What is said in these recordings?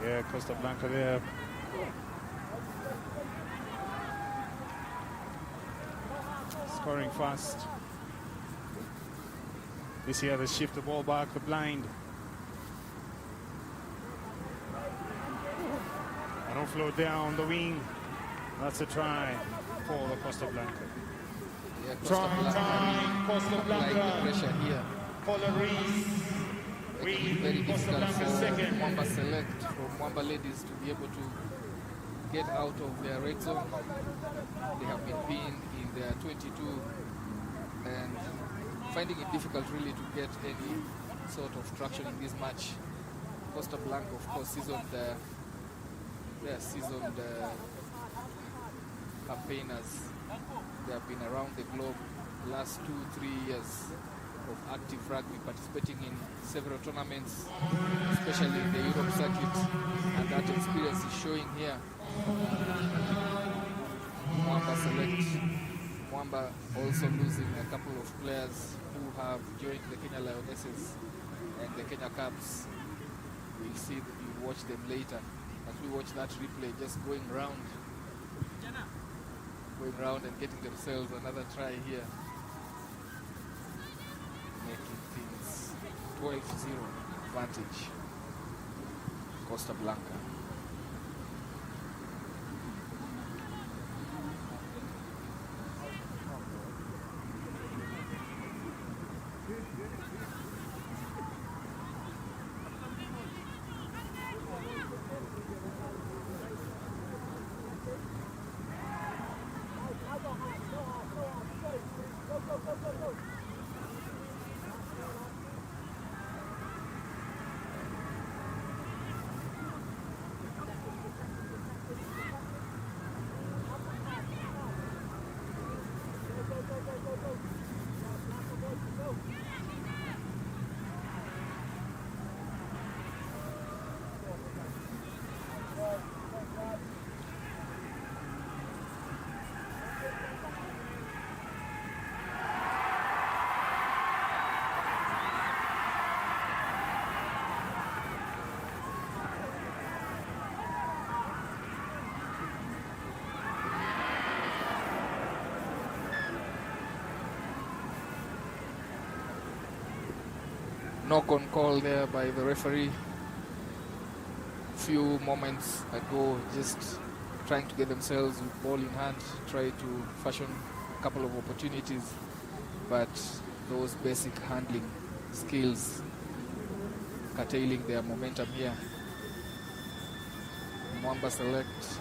Yeah, Costablanca there. Scoring fast. This year they shift the ball back, the blind. And offload down the wing. That's a try for the Costablanca. Yeah, Try, applying the pressure here. For the Reese. Making it very difficult for Mwamba Select, for Mwamba ladies to be able to get out of their red zone. They have been pinned in their 22 and finding it difficult really to get any sort of traction in this match. Costablanca, of course, they're seasoned campaigners. They have been around the globe the last 2-3 years of active rugby, participating in several tournaments, especially in the Europe circuit, and that experience is showing here. Mwamba Select. Mwamba also losing a couple of players who have joined the Kenya Lionesses and the Kenya Cubs. We'll see, we'll watch them later. As we watch that replay, just going round and getting themselves another try here. Making things 12-0 advantage. Costablanca. Knock-on call there by the referee. Few moments ago, just trying to get themselves with ball in hand, try to fashion a couple of opportunities, but those basic handling skills curtailing their momentum here. Mwamba Select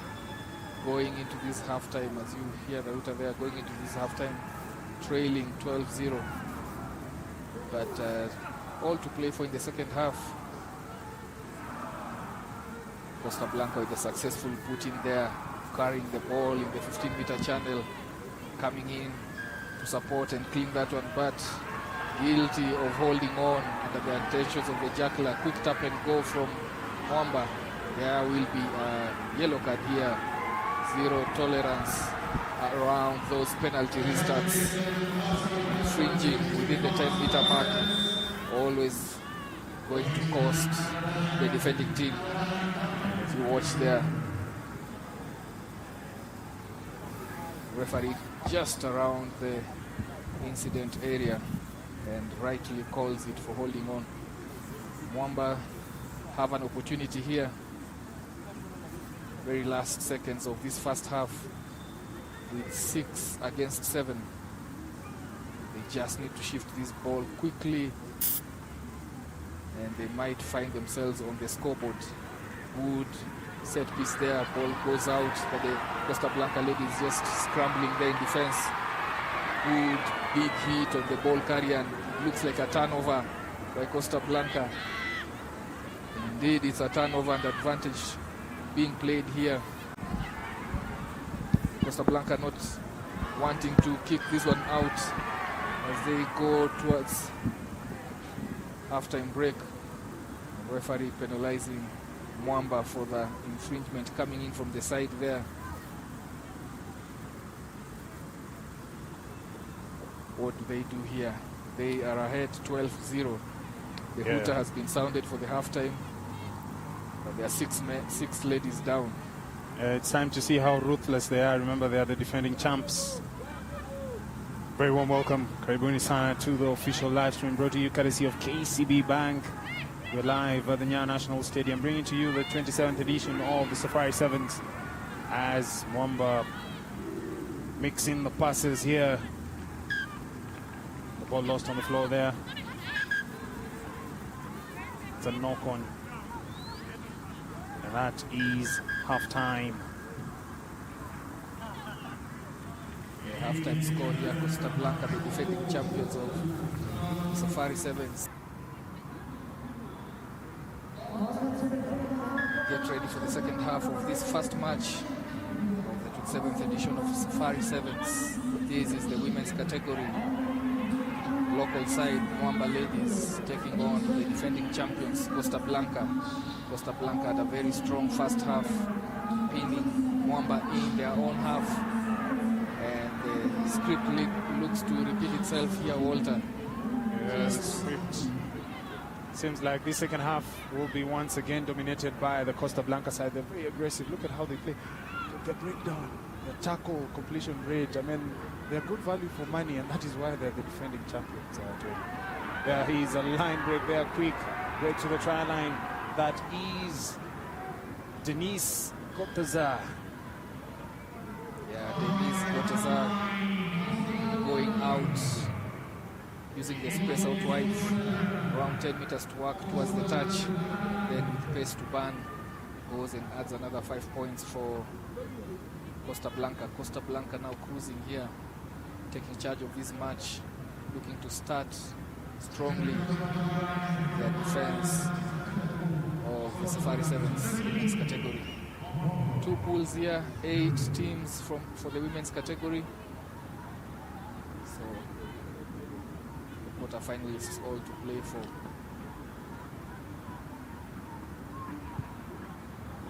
going into this halftime, as you hear the router there, going into this halftime trailing 12-0, but all to play for in the second half. Costablanca with a successful put in there, carrying the ball in the 15-meter channel, coming in to support and clean that one, but guilty of holding on under the intentions of the jackler. Quick tap and go from Mwamba. There will be a yellow card here. Zero tolerance around those penalty restarts. Fringing within the 10-meter mark. Always going to cost the defending team. If you watch there, referee just around the incident area and rightly calls it for holding on. Mwamba have an opportunity here. Very last seconds of this first half with 6 against 7. They just need to shift this ball quickly and they might find themselves on the scoreboard. Good set piece there, ball goes out, but the Costablanca ladies just scrambling there in defense. Good big hit on the ball carrier, and looks like a turnover by Costablanca. Indeed, it's a turnover and advantage being played here. Costablanca not wanting to kick this one out as they go towards halftime break. Referee penalizing Mwamba for the infringement coming in from the side there. What do they do here? They are ahead 12-0. The hooter has been sounded for the halftime. But there are six ladies down. It's time to see how ruthless they are. Remember, they are the defending champs. Very warm welcome, karibuni sana, to the official live stream brought to you courtesy of KCB Bank. We're live at the Nya National Stadium, bringing to you the 27th edition of the Safari Sevens as Mwamba mixing the passes here. The ball lost on the floor there. It's a knock-on. And that is half-time. Half-time score here, Costablanca, the defending champions of Safari Sevens. Get ready for the second half of this first match of the 27th edition of Safari Sevens. This is the women's category. Local side, Mwamba ladies taking on the defending champions, Costablanca. Costablanca had a very strong first half, pinning Mwamba in their own half. The script looks to repeat itself here, Walter. Yes, the script seems like this second half will be once again dominated by the Costablanca side. They're very aggressive. Look at how they play. The breakdown, the tackle completion rate. I mean, they're good value for money, and that is why they're the defending champions. There is a line break there, quick break to the try line. That is Denise Gotazar. Yeah, Denise Gotazar going out, using the space out wide, around 10 meters to work towards the touch, then with pace to burn, goes and adds another 5 points for Costablanca. Costablanca now cruising here, taking charge of this match, looking to start strongly their defense of the Safari Sevens women's category. Two pools here, 8 teams for the women's category. So the quarterfinals is all to play for.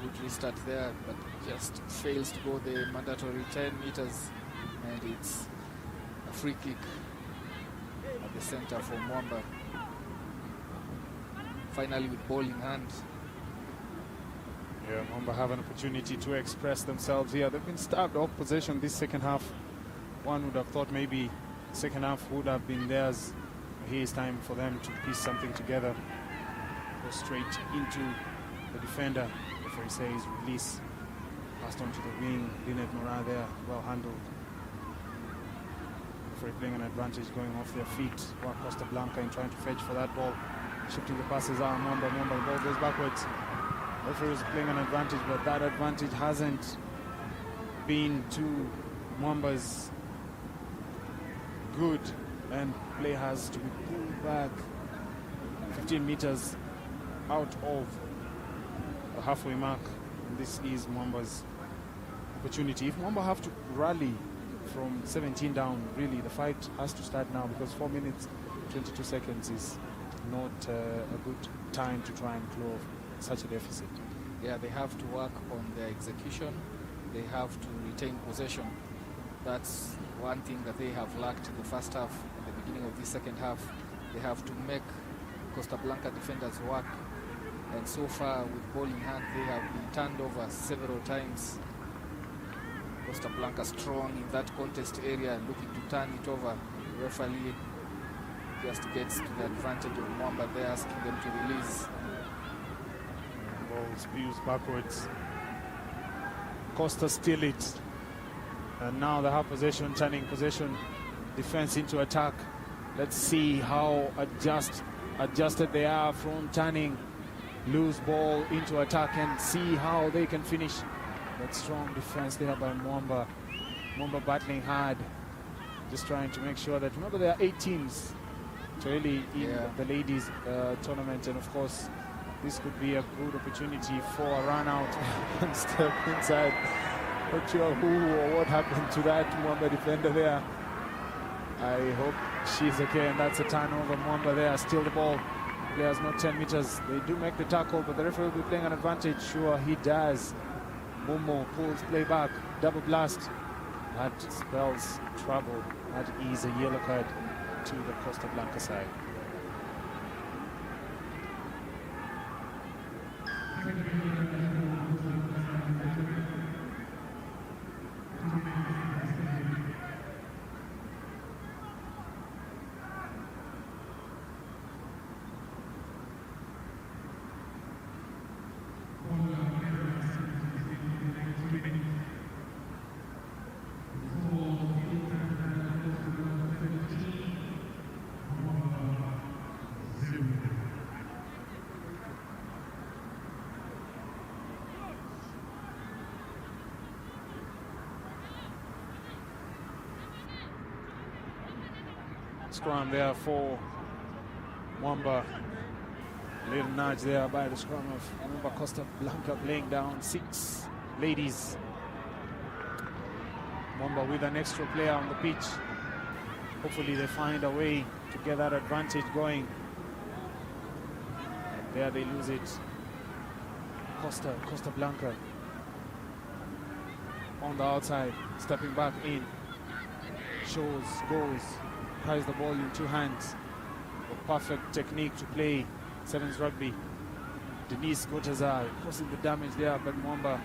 Good restart there, but just fails to go the mandatory 10 meters, and it's a free kick at the center for Mwamba. Finally with ball in hand. Yeah, Mwamba have an opportunity to express themselves here. They've been starved off possession this second half. One would have thought maybe second half would have been theirs. Here is time for them to piece something together. Go straight into the defender. The referee says release. Passed on to the wing. Lynette Moran there, well handled. The referee playing an advantage, going off their feet. While Costablanca in trying to fetch for that ball. Shifting the passes out. Mwamba, the ball goes backwards. Referee is playing an advantage, but that advantage hasn't been to Mwamba's good, and play has to be pulled back 15 meters out of the halfway mark, and this is Mwamba's opportunity. If Mwamba have to rally from 17 down, really the fight has to start now, because 4 minutes 22 seconds is not a good time to try and claw such a deficit. Yeah, they have to work on their execution. They have to retain possession. That's one thing that they have lacked in the first half. At the beginning of this second half, they have to make Costablanca defenders work. And so far, with ball in hand, they have been turned over several times. Costablanca strong in that contest area, looking to turn it over. The referee just gets to the advantage of Mwamba there, asking them to release. Ball spews backwards. Costa steal it. And now they have possession, turning possession, defense into attack. Let's see how adjusted they are from turning loose ball into attack, and see how they can finish. That strong defense there by Mwamba. Mwamba battling hard, just trying to make sure that, remember, there are 8 teams really in the ladies tournament, and of course this could be a good opportunity for a run out and step inside. Not sure who or what happened to that Mwamba defender there. I hope she's okay, and that's a turnover. Mwamba there, still the ball. Players not 10 meters. They do make the tackle, but the referee will be playing an advantage. Sure, he does. Momo pulls play back, double blast. That spells trouble. That is a yellow card to the Costablanca side. scrum there for Mwamba. Little nudge there by the scrum of Mwamba. Costablanca laying down 6 ladies. Mwamba with an extra player on the pitch. Hopefully they find a way to get that advantage going. And there they lose it. Costablanca on the outside, stepping back in. Goes, carries the ball in 2 hands. A perfect technique to play sevens rugby. Denise Gotazar causing the damage there, but Mwamba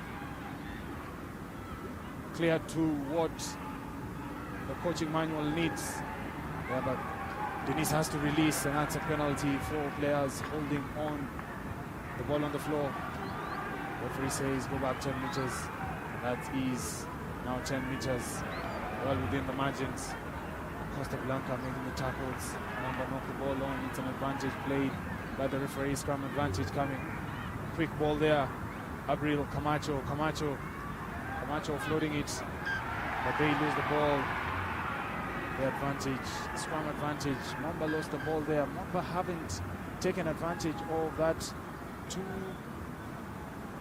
clear to what the coaching manual needs. Yeah, but Denise has to release, and that's a penalty for players holding on the ball on the floor. Referee says go back 10 meters. That is now 10 meters, well within the margins. Costablanca making the tackles. Mwamba knocked the ball on. It's an advantage played by the referee. Scrum advantage coming. Quick ball there. Abril Camacho floating it, but they lose the ball. The advantage, scrum advantage. Mwamba lost the ball there. Mwamba haven't taken advantage of that 2,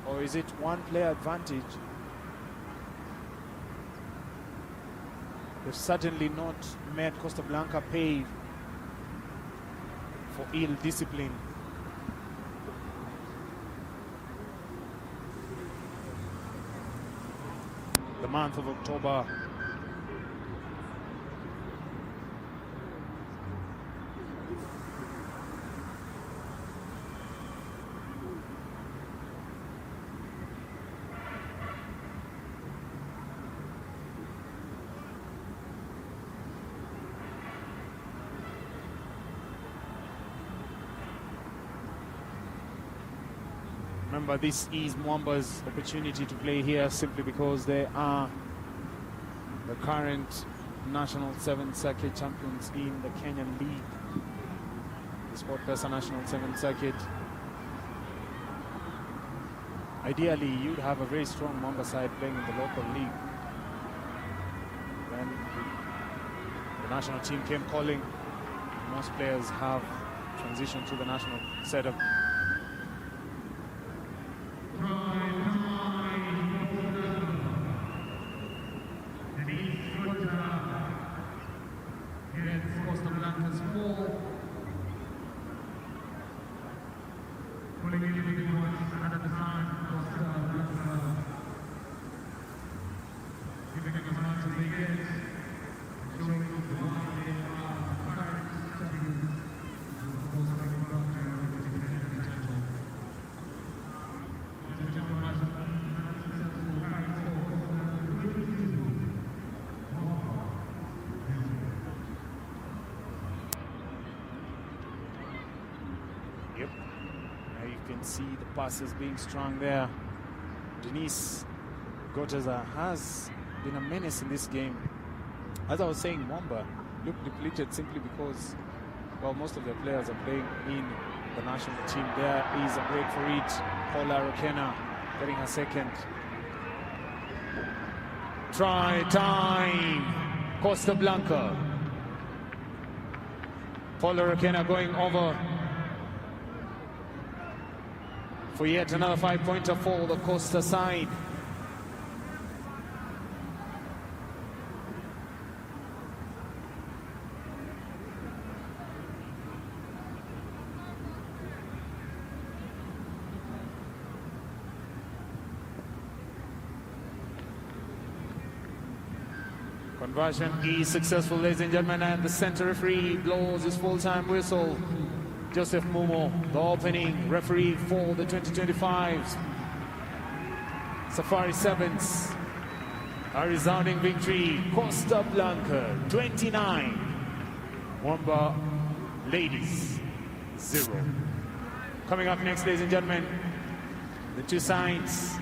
or is it 1 player advantage? They've certainly not made Costablanca pay for ill discipline. The month of October. Remember, this is Mwamba's opportunity to play here simply because they are the current National 7th Circuit champions in the Kenyan League, the Sportpesa National 7th Circuit. Ideally, you'd have a very strong Mwamba side playing in the local league. Then the national team came calling. Most players have transitioned to the national setup. See the passes being strong there. Denise Gotazar has been a menace in this game. As I was saying, Mwamba looked depleted simply because, well, most of their players are playing in the national team. There is a break for it. Paula Rokena getting her second. Try time. Costablanca. Paula Rokena going over for yet another 5-pointer for the Costa side. Conversion is successful, ladies and gentlemen, and the center referee blows his full-time whistle. Joseph Mumo, the opening referee for the 2025 Safari Sevens. A resounding victory, Costablanca 29, Mwamba ladies 0. Coming up next, ladies and gentlemen, the 2 sides